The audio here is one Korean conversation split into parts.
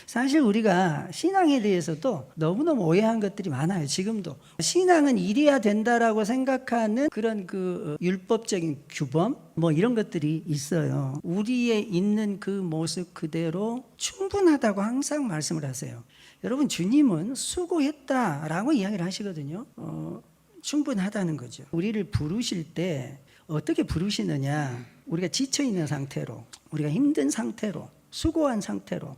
사실 우리가 신앙에 대해서도 너무너무 오해한 것들이 많아요. 지금도 신앙은 이래야 된다라고 생각하는 그런 그 율법적인 규범 뭐 이런 것들이 있어요. 우리의 있는 그 모습 그대로 충분하다고 항상 말씀을 하세요. 여러분, 주님은 수고했다라고 이야기를 하시거든요. 충분하다는 거죠. 우리를 부르실 때 어떻게 부르시느냐, 우리가 지쳐있는 상태로, 우리가 힘든 상태로, 수고한 상태로,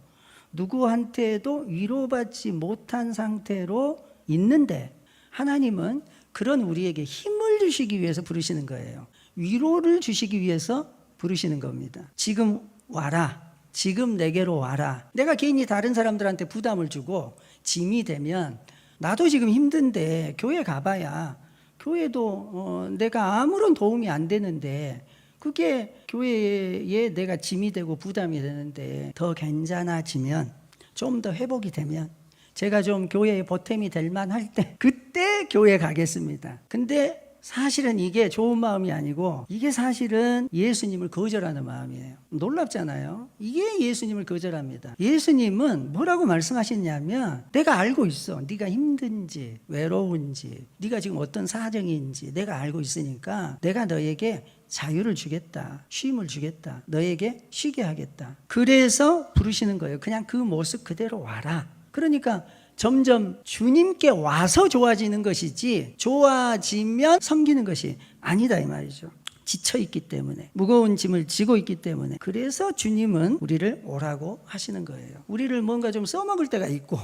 누구한테도 위로받지 못한 상태로 있는데 하나님은 그런 우리에게 힘을 주시기 위해서 부르시는 거예요. 위로를 주시기 위해서 부르시는 겁니다. 지금 와라, 지금 내게로 와라. 내가 괜히 다른 사람들한테 부담을 주고 짐이 되면, 나도 지금 힘든데 교회 가봐야 교회도 내가 아무런 도움이 안 되는데, 그게 교회에 내가 짐이 되고 부담이 되는데, 더 괜찮아지면, 좀 더 회복이 되면, 제가 좀 교회에 보탬이 될 만할 때 그때 교회 가겠습니다. 근데 사실은 이게 좋은 마음이 아니고, 이게 사실은 예수님을 거절하는 마음이에요. 놀랍잖아요. 이게 예수님을 거절합니다. 예수님은 뭐라고 말씀하셨냐면, 내가 알고 있어. 네가 힘든지 외로운지, 네가 지금 어떤 사정인지 내가 알고 있으니까 내가 너에게 자유를 주겠다, 쉼을 주겠다, 너에게 쉬게 하겠다. 그래서 부르시는 거예요. 그냥 그 모습 그대로 와라. 그러니까 점점 주님께 와서 좋아지는 것이지, 좋아지면 섬기는 것이 아니다 이 말이죠. 지쳐있기 때문에, 무거운 짐을 지고 있기 때문에. 그래서 주님은 우리를 오라고 하시는 거예요. 우리를 뭔가 좀 써먹을 때가 있고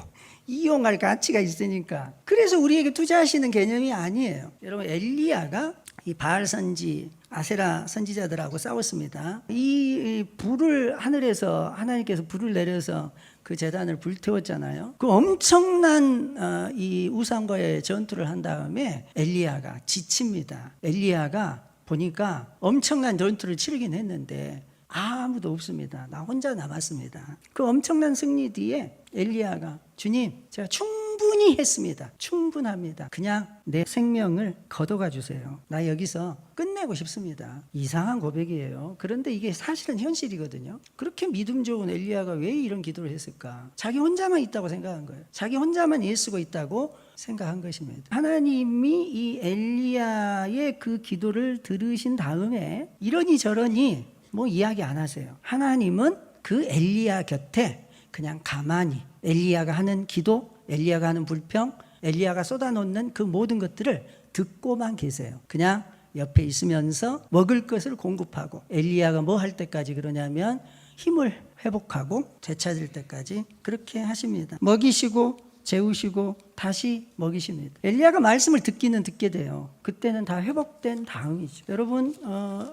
이용할 가치가 있으니까, 그래서 우리에게 투자하시는 개념이 아니에요. 여러분, 엘리야가 이 바알 선지, 아세라 선지자들하고 싸웠습니다. 이 불을 하늘에서 하나님께서 불을 내려서 그 제단을 불태웠잖아요. 그 엄청난 이 우상과의 전투를 한 다음에 엘리야가 지칩니다. 엘리야가 보니까 엄청난 전투를 치르긴 했는데 아무도 없습니다. 나 혼자 남았습니다. 그 엄청난 승리 뒤에 엘리야가, 주님, 제가 충분히 했습니다. 충분합니다. 그냥 내 생명을 걷어가 주세요. 나 여기서 끝내고 싶습니다. 이상한 고백이에요. 그런데 이게 사실은 현실이거든요. 그렇게 믿음 좋은 엘리야가 왜 이런 기도를 했을까? 자기 혼자만 있다고 생각한 거예요. 자기 혼자만 애쓰고 있다고 생각한 것입니다. 하나님이 이 엘리야의 그 기도를 들으신 다음에 이러니 저러니 뭐 이야기 안 하세요. 하나님은 그 엘리야 곁에 그냥 가만히 엘리야가 하는 기도, 엘리야가 하는 불평, 엘리야가 쏟아놓는 그 모든 것들을 듣고만 계세요. 그냥 옆에 있으면서 먹을 것을 공급하고, 엘리야가 뭐 할 때까지 그러냐면 힘을 회복하고 되찾을 때까지 그렇게 하십니다. 먹이시고 재우시고 다시 먹이십니다. 엘리야가 말씀을 듣기는 듣게 돼요. 그때는 다 회복된 다음이죠. 여러분,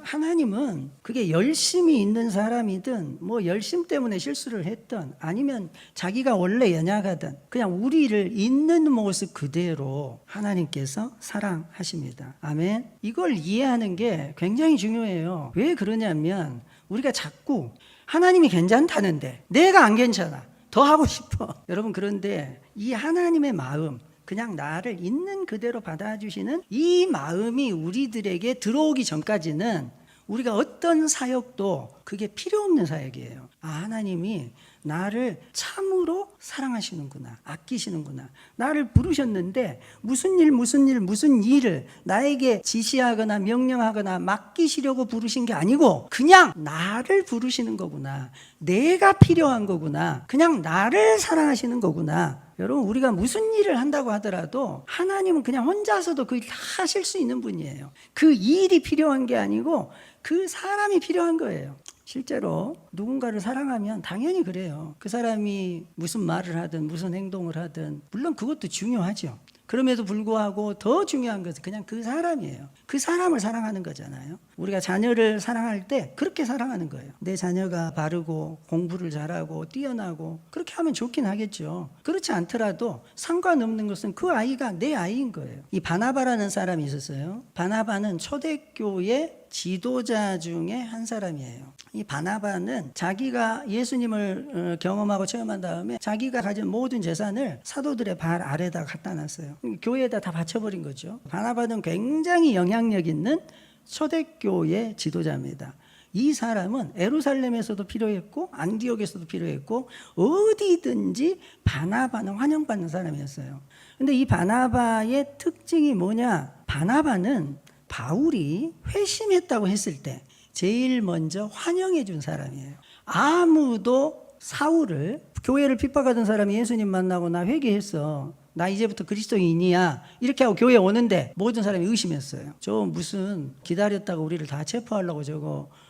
하나님은 그게 열심히 있는 사람이든 뭐 열심 때문에 실수를 했든 아니면 자기가 원래 연약하든 그냥 우리를 있는 모습 그대로 하나님께서 사랑하십니다. 아멘. 이걸 이해하는 게 굉장히 중요해요. 왜 그러냐면, 우리가 자꾸 하나님이 괜찮다는데 내가 안 괜찮아, 더 하고 싶어. 여러분, 그런데 이 하나님의 마음, 그냥 나를 있는 그대로 받아주시는 이 마음이 우리들에게 들어오기 전까지는 우리가 어떤 사역도 그게 필요 없는 사역이에요. 아, 하나님이 나를 참으로 사랑하시는구나, 아끼시는구나, 나를 부르셨는데 무슨 일을 나에게 지시하거나 명령하거나 맡기시려고 부르신 게 아니고 그냥 나를 부르시는 거구나, 내가 필요한 거구나, 그냥 나를 사랑하시는 거구나. 여러분, 우리가 무슨 일을 한다고 하더라도 하나님은 그냥 혼자서도 그 일 다 하실 수 있는 분이에요. 그 일이 필요한 게 아니고 그 사람이 필요한 거예요. 실제로 누군가를 사랑하면 당연히 그래요. 그 사람이 무슨 말을 하든 무슨 행동을 하든 물론 그것도 중요하죠. 그럼에도 불구하고 더 중요한 것은 그냥 그 사람이에요. 그 사람을 사랑하는 거잖아요. 우리가 자녀를 사랑할 때 그렇게 사랑하는 거예요. 내 자녀가 바르고 공부를 잘하고 뛰어나고 그렇게 하면 좋긴 하겠죠. 그렇지 않더라도 상관없는 것은 그 아이가 내 아이인 거예요. 이 바나바라는 사람이 있었어요. 바나바는 초대교회 지도자 중에 한 사람이에요. 이 바나바는 자기가 예수님을 경험하고 체험한 다음에 자기가 가진 모든 재산을 사도들의 발 아래다 갖다 놨어요. 교회에다 다 바쳐버린 거죠. 바나바는 굉장히 영향력 있는 초대교회 지도자입니다. 이 사람은 예루살렘에서도 필요했고 안디옥에서도 필요했고 어디든지 바나바는 환영받는 사람이었어요. 근데 이 바나바의 특징이 뭐냐? 바나바는 바울이 회심했다고 했을 때 제일 먼저 환영해 준 사람이에요. 아무도 사울을, 교회를 핍박하던 사람이 예수님 만나고 나 회개했어, 나 이제부터 그리스도인이야, 이렇게 하고 교회에 오는데 모든 사람이 의심했어요. 저 무슨 기다렸다가 우리를 다 체포하려고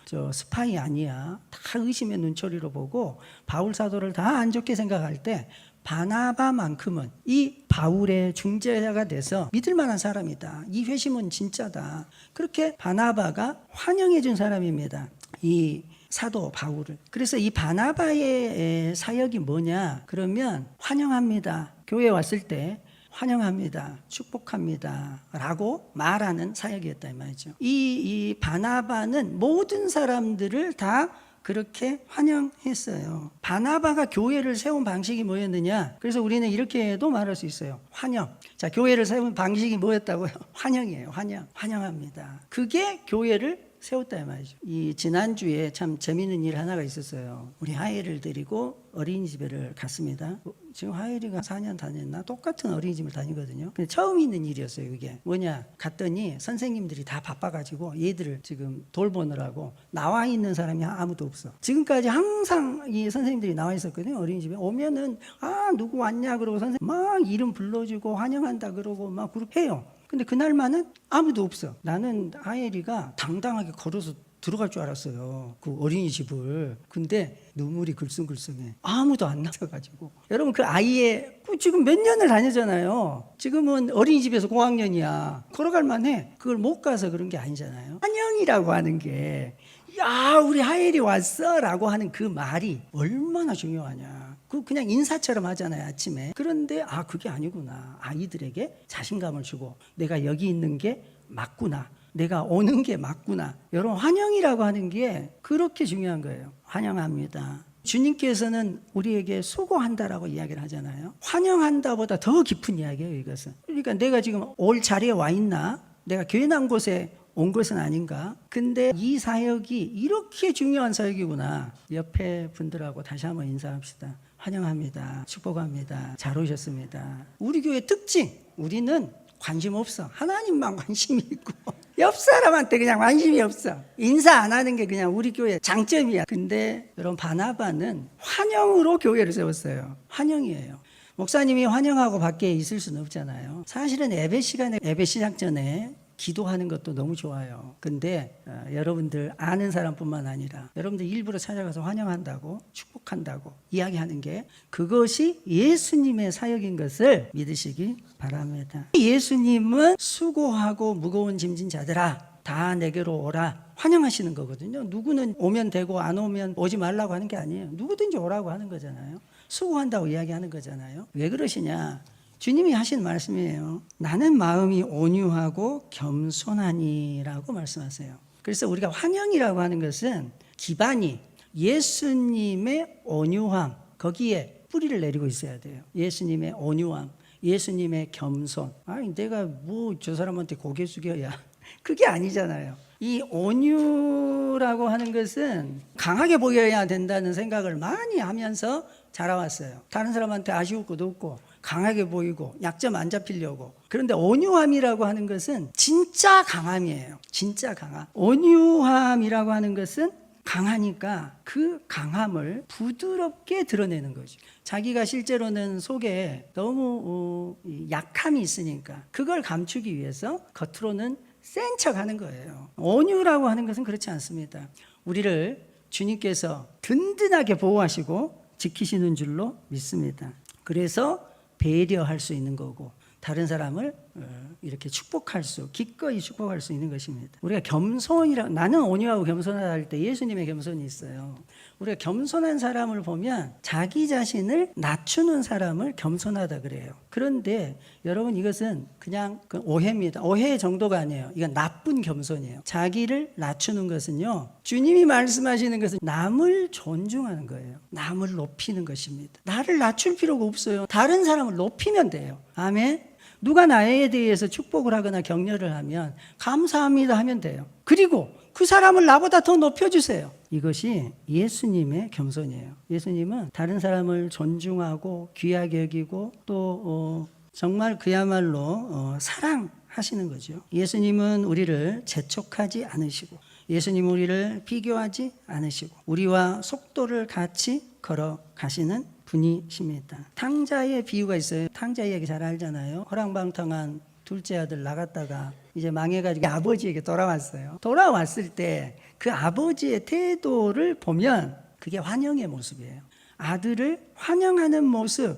저 스파이 아니야. 다 의심의 눈초리로 보고 바울 사도를 다 안 좋게 생각할 때 바나바만큼은 이 바울의 중재자가 돼서 믿을 만한 사람이다, 이 회심은 진짜다, 그렇게 바나바가 환영해 준 사람입니다, 이 사도 바울을. 그래서 이 바나바의 사역이 뭐냐 그러면 환영합니다, 교회에 왔을 때 환영합니다, 축복합니다 라고 말하는 사역이었다 이 말이죠. 이 바나바는 모든 사람들을 다 그렇게 환영했어요. 바나바가 교회를 세운 방식이 뭐였느냐? 그래서 우리는 이렇게도 말할 수 있어요. 환영. 자, 교회를 세운 방식이 뭐였다고요? 환영이에요. 환영합니다. 그게 교회를 세웠다 이 말이죠. 이 지난주에 참 재미있는 일 하나가 있었어요. 우리 하엘을 데리고 어린이집에를 갔습니다. 지금 하엘이가 4년 다녔나? 똑같은 어린이집을 다니거든요. 근데 처음 있는 일이었어요. 이게 뭐냐? 갔더니 선생님들이 다 바빠가지고 얘들을 지금 돌보느라고 나와 있는 사람이 아무도 없어. 지금까지 항상 이 선생님들이 나와 있었거든요. 어린이집에 오면은 누구 왔냐 그러고 선생님 막 이름 불러주고 환영한다 그러고 막 그렇게 해요. 근데 그날만은 아무도 없어. 나는 하엘이가 당당하게 걸어서 들어갈 줄 알았어요, 그 어린이집을. 근데 눈물이 글썽글썽해. 아무도 안 나서가지고. 여러분, 그 아이의 지금 몇 년을 다녔잖아요. 지금은 어린이집에서 고학년이야. 걸어갈 만해. 그걸 못 가서 그런 게 아니잖아요. 환영이라고 하는 게, 야, 우리 하엘이 왔어 라고 하는 그 말이 얼마나 중요하냐. 그냥 인사처럼 하잖아요, 아침에. 그런데 그게 아니구나. 아이들에게 자신감을 주고 내가 여기 있는 게 맞구나, 내가 오는 게 맞구나. 여러분, 환영이라고 하는 게 그렇게 중요한 거예요. 환영합니다. 주님께서는 우리에게 수고한다라고 이야기를 하잖아요. 환영한다보다 더 깊은 이야기예요, 이것은. 그러니까 내가 지금 올 자리에 와 있나? 내가 괜한 곳에 온 것은 아닌가? 근데 이 사역이 이렇게 중요한 사역이구나. 옆에 분들하고 다시 한번 인사합시다. 환영합니다. 축복합니다. 잘 오셨습니다. 우리 교회 특징, 우리는 관심 없어. 하나님만 관심이 있고 옆 사람한테 그냥 관심이 없어. 인사 안 하는 게 그냥 우리 교회 장점이야. 근데 여러분, 바나바는 환영으로 교회를 세웠어요. 환영이에요. 목사님이 환영하고 밖에 있을 수는 없잖아요. 사실은 예배 시간에, 예배 시작 전에 기도하는 것도 너무 좋아요. 근데 여러분들 아는 사람뿐만 아니라 여러분들 일부러 찾아가서 환영한다고, 축복한다고 이야기하는 게, 그것이 예수님의 사역인 것을 믿으시기 바랍니다. 예수님은 수고하고 무거운 짐진 자들아 다 내게로 오라 환영하시는 거거든요. 누구는 오면 되고 안 오면 오지 말라고 하는 게 아니에요. 누구든지 오라고 하는 거잖아요. 수고한다고 이야기하는 거잖아요. 왜 그러시냐? 주님이 하신 말씀이에요. 나는 마음이 온유하고 겸손하니라고 말씀하세요. 그래서 우리가 환영이라고 하는 것은 기반이 예수님의 온유함, 거기에 뿌리를 내리고 있어야 돼요. 예수님의 온유함, 예수님의 겸손. 내가 뭐 저 사람한테 고개 숙여야, 그게 아니잖아요. 이 온유라고 하는 것은 강하게 보여야 된다는 생각을 많이 하면서 자라왔어요. 다른 사람한테 아쉬울 것도 없고 강하게 보이고 약점 안 잡히려고. 그런데 온유함이라고 하는 것은 진짜 강함이에요. 진짜 강함. 온유함이라고 하는 것은 강하니까 그 강함을 부드럽게 드러내는 거죠. 자기가 실제로는 속에 너무 약함이 있으니까 그걸 감추기 위해서 겉으로는 센 척하는 거예요. 온유라고 하는 것은 그렇지 않습니다. 우리를 주님께서 든든하게 보호하시고 지키시는 줄로 믿습니다. 그래서 배려할 수 있는 거고, 다른 사람을 이렇게 기꺼이 축복할 수 있는 것입니다. 우리가 나는 온유하고 겸손하다 할 때 예수님의 겸손이 있어요. 우리가 겸손한 사람을 보면 자기 자신을 낮추는 사람을 겸손하다 그래요. 그런데 여러분, 이것은 그냥 오해입니다. 오해 정도가 아니에요. 이건 나쁜 겸손이에요. 자기를 낮추는 것은요, 주님이 말씀하시는 것은 남을 존중하는 거예요. 남을 높이는 것입니다. 나를 낮출 필요가 없어요. 다른 사람을 높이면 돼요. 아멘. 누가 나에 대해서 축복을 하거나 격려를 하면 감사합니다 하면 돼요. 그리고 그 사람을 나보다 더 높여주세요. 이것이 예수님의 겸손이에요. 예수님은 다른 사람을 존중하고 귀하게 여기고 또 정말 그야말로 사랑하시는 거죠. 예수님은 우리를 재촉하지 않으시고, 예수님은 우리를 비교하지 않으시고, 우리와 속도를 같이 걸어가시는 분이십니다. 탕자의 비유가 있어요. 탕자 이야기 잘 알잖아요. 허랑방탕한 둘째 아들 나갔다가 이제 망해가지고 아버지에게 돌아왔어요. 돌아왔을 때 그 아버지의 태도를 보면 그게 환영의 모습이에요. 아들을 환영하는 모습.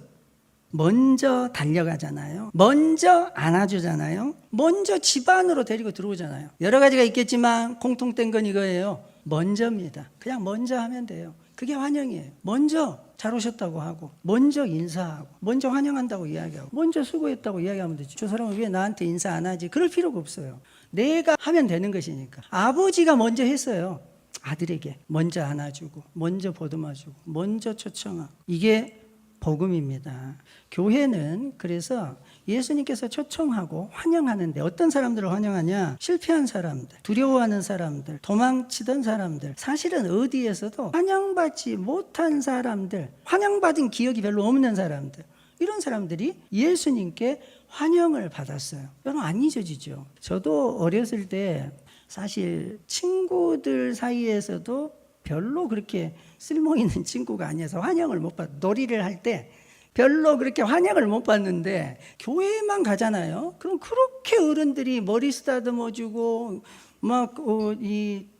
먼저 달려가잖아요. 먼저 안아주잖아요. 먼저 집 안으로 데리고 들어오잖아요. 여러 가지가 있겠지만 공통된 건 이거예요. 먼저입니다. 그냥 먼저 하면 돼요. 그게 환영이에요. 먼저 잘 오셨다고 하고, 먼저 인사하고, 먼저 환영한다고 이야기하고, 먼저 수고했다고 이야기하면 되지. 저 사람은 왜 나한테 인사 안 하지? 그럴 필요가 없어요. 내가 하면 되는 것이니까. 아버지가 먼저 했어요. 아들에게 먼저 안아주고, 먼저 보듬어주고, 먼저 초청하고. 이게 복음입니다. 교회는 그래서 예수님께서 초청하고 환영하는데 어떤 사람들을 환영하냐? 실패한 사람들, 두려워하는 사람들, 도망치던 사람들, 사실은 어디에서도 환영받지 못한 사람들, 환영받은 기억이 별로 없는 사람들, 이런 사람들이 예수님께 환영을 받았어요. 여러분 안 잊어지죠? 저도 어렸을 때 사실 친구들 사이에서도 별로 그렇게 쓸모 있는 친구가 아니어서 환영을 못 받. 놀이를 할 때 별로 그렇게 환영을 못 받는데 교회만 가잖아요. 그럼 그렇게 어른들이 머리 쓰다듬어주고 막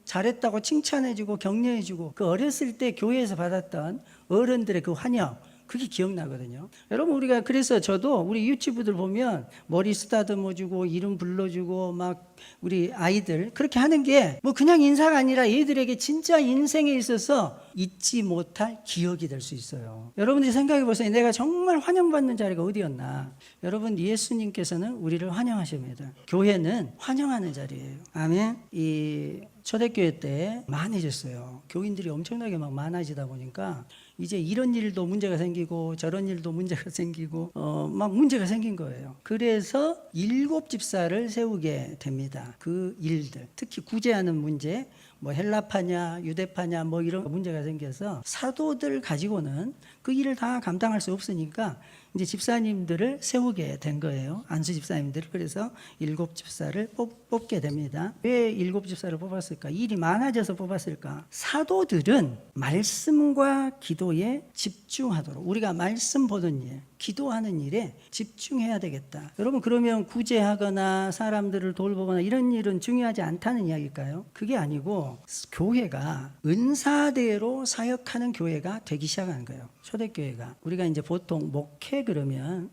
잘했다고 칭찬해주고 격려해주고, 그 어렸을 때 교회에서 받았던 어른들의 그 환영, 그게 기억나거든요. 여러분 우리가 그래서 저도 우리 유치부들 보면 머리 쓰다듬어주고 이름 불러주고 막 우리 아이들 그렇게 하는 게 뭐 그냥 인사가 아니라 얘들에게 진짜 인생에 있어서 잊지 못할 기억이 될 수 있어요. 여러분들이 생각해 보세요. 내가 정말 환영받는 자리가 어디였나. 여러분 예수님께서는 우리를 환영하십니다. 교회는 환영하는 자리예요. 아멘. 이 초대교회 때 많아졌어요. 교인들이 엄청나게 막 많아지다 보니까 이제 이런 일도 문제가 생기고 저런 일도 문제가 생기고 막 문제가 생긴 거예요. 그래서 7 집사를 세우게 됩니다. 그 일들, 특히 구제하는 문제, 뭐 헬라파냐 유대파냐 뭐 이런 문제가 생겨서 사도들 가지고는 그 일을 다 감당할 수 없으니까 이제 집사님들을 세우게 된 거예요. 안수 집사님들을. 그래서 7 집사를 뽑게 됩니다. 왜 7 집사를 뽑았을까? 일이 많아져서 뽑았을까? 사도들은 말씀과 기도에 집중하도록, 우리가 말씀 보는 일, 기도하는 일에 집중해야 되겠다. 여러분 그러면 구제하거나 사람들을 돌보거나 이런 일은 중요하지 않다는 이야기일까요? 그게 아니고 교회가 은사대로 사역하는 교회가 되기 시작한 거예요. 초대교회가. 우리가 이제 보통 목회 그러면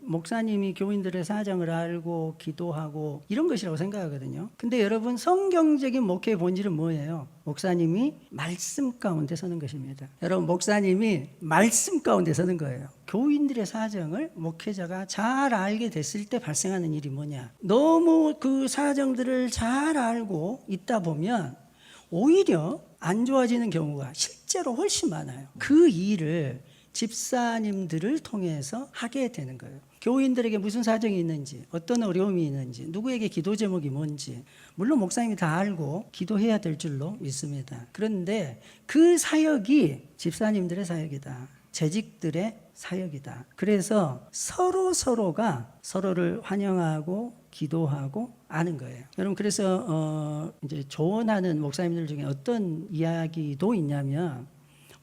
목사님이 교인들의 사정을 알고 기도하고 이런 것이라고 생각하거든요. 근데 여러분 성경적인 목회의 본질은 뭐예요? 목사님이 말씀 가운데 서는 것입니다. 여러분 목사님이 말씀 가운데 서는 거예요. 교인들의 사정을 목회자가 잘 알게 됐을 때 발생하는 일이 뭐냐? 너무 그 사정들을 잘 알고 있다 보면 오히려 안 좋아지는 경우가 실제로 훨씬 많아요. 그 일을 집사님들을 통해서 하게 되는 거예요. 교인들에게 무슨 사정이 있는지, 어떤 어려움이 있는지, 누구에게 기도 제목이 뭔지, 물론 목사님이 다 알고 기도해야 될 줄로 믿습니다. 그런데 그 사역이 집사님들의 사역이다. 재직들의 사역이다. 그래서 서로가 서로를 환영하고 기도하고 아는 거예요. 여러분 그래서 이제 조언하는 목사님들 중에 어떤 이야기도 있냐면,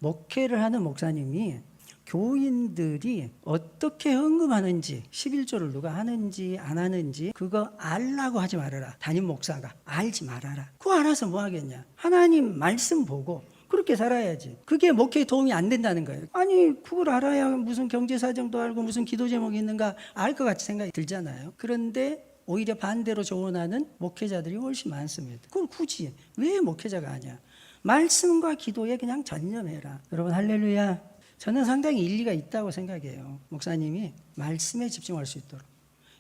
목회를 하는 목사님이 교인들이 어떻게 헌금하는지, 11조를 누가 하는지 안 하는지 그거 알라고 하지 말아라. 담임 목사가 알지 말아라. 그거 알아서 뭐 하겠냐. 하나님 말씀 보고 그렇게 살아야지. 그게 목회에 도움이 안 된다는 거예요. 아니 그걸 알아야 무슨 경제사정도 알고 무슨 기도 제목이 있는가 알 것 같이 생각이 들잖아요. 그런데 오히려 반대로 조언하는 목회자들이 훨씬 많습니다. 그걸 굳이 왜 목회자가 하냐. 말씀과 기도에 그냥 전념해라. 여러분 할렐루야. 저는 상당히 일리가 있다고 생각해요. 목사님이 말씀에 집중할 수 있도록.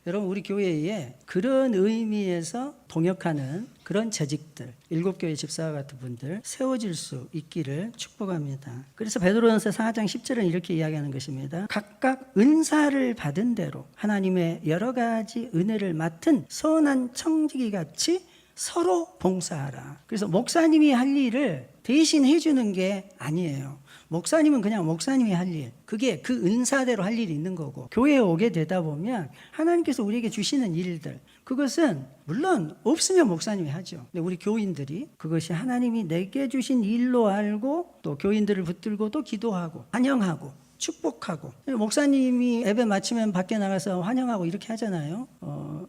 여러분 우리 교회에 그런 의미에서 동역하는 그런 재직들, 7교회 집사와 같은 분들 세워질 수 있기를 축복합니다. 그래서 베드로전서 4장 10절은 이렇게 이야기하는 것입니다. 각각 은사를 받은 대로 하나님의 여러 가지 은혜를 맡은 선한 청지기 같이 서로 봉사하라. 그래서 목사님이 할 일을 대신 해주는 게 아니에요. 목사님은 그냥 목사님이 할 일, 그게 그 은사대로 할 일이 있는 거고, 교회에 오게 되다 보면 하나님께서 우리에게 주시는 일들, 그것은 물론 없으면 목사님이 하죠. 근데 우리 교인들이 그것이 하나님이 내게 주신 일로 알고 또 교인들을 붙들고 또 기도하고 환영하고 축복하고, 목사님이 예배 마치면 밖에 나가서 환영하고 이렇게 하잖아요.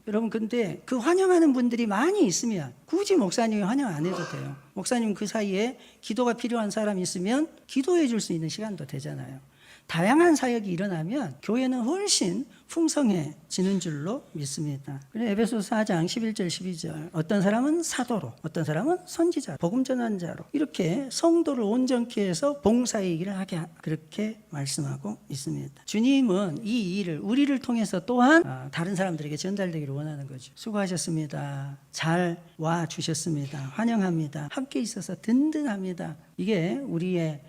여러분, 근데 그 환영하는 분들이 많이 있으면 굳이 목사님이 환영 안 해도 돼요. 목사님 그 사이에 기도가 필요한 사람이 있으면 기도해 줄 수 있는 시간도 되잖아요. 다양한 사역이 일어나면 교회는 훨씬 풍성해지는 줄로 믿습니다. 그래서 에베소서 4장 11절 12절, 어떤 사람은 사도로, 어떤 사람은 선지자, 복음 전환자로, 이렇게 성도를 온전케 해서 봉사의 일을 하게, 그렇게 말씀하고 있습니다. 주님은 이 일을 우리를 통해서 또한 다른 사람들에게 전달되기를 원하는 거죠. 수고하셨습니다. 잘 와주셨습니다. 환영합니다. 함께 있어서 든든합니다. 이게 우리의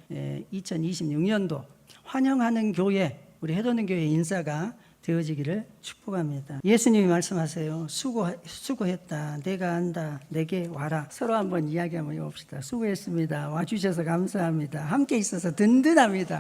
2026년도 환영하는 교회, 우리 해도는 교회 인사가 되어지기를 축복합니다. 예수님이 말씀하세요. 수고했다. 내가 안다. 내게 와라. 서로 한번 이야기 한번 해봅시다. 수고했습니다. 와주셔서 감사합니다. 함께 있어서 든든합니다.